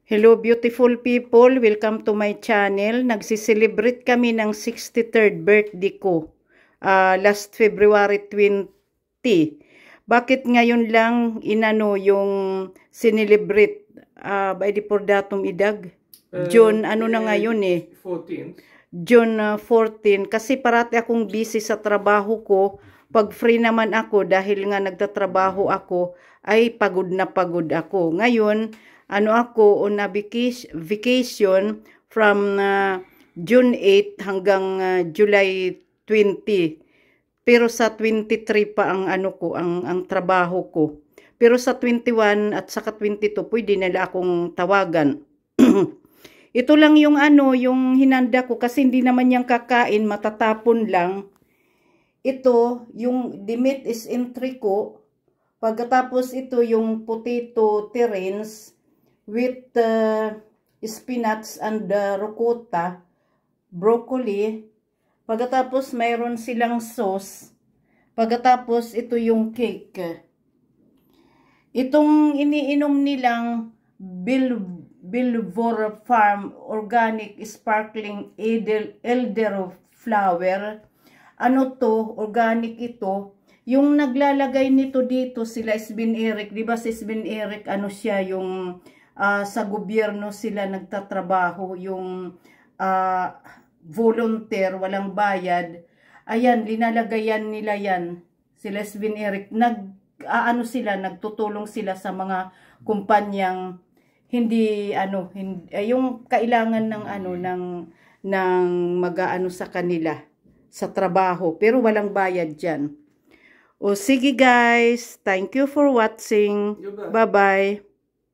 Hello beautiful people, welcome to my channel. Nagsiselebrate kami ng 63rd birthday ko last February 20. Bakit ngayon lang yung sinelebrate? By the datum idag? June, na ngayon 14th. June 14. Kasi parati akong busy sa trabaho ko. Pag free naman ako, dahil nga nagtatrabaho ako, ay pagod na pagod ako. Ngayon, ako on a vacation from June 8 hanggang July 20. Pero sa 23 pa ang ang trabaho ko. Pero sa 21 at saka 22 pwede nila akong tawagan. Ito lang yung yung hinanda ko kasi hindi naman yang kakain, matatapon lang. Ito, yung the meat is intrico. Pagkatapos ito yung potato terrines with spinach and ricotta, broccoli. Pagkatapos mayroon silang sauce. Pagkatapos ito yung cake. Itong iniinom nilang Belvoir Farm Organic Sparkling Elderflower. Organic ito. Yung naglalagay nito dito sila Sven Eric. Diba si Sven Eric, siya yung sa gobyerno sila nagtatrabaho, yung volunteer, walang bayad. Ayan, linalagayan nila yan. Sila Sven Eric, nagtutulong sila sa mga kumpanyang hindi yung kailangan ng ng mag-aano sa kanila sa trabaho, pero walang bayad diyan. O sige guys, thank you for watching. Bye bye.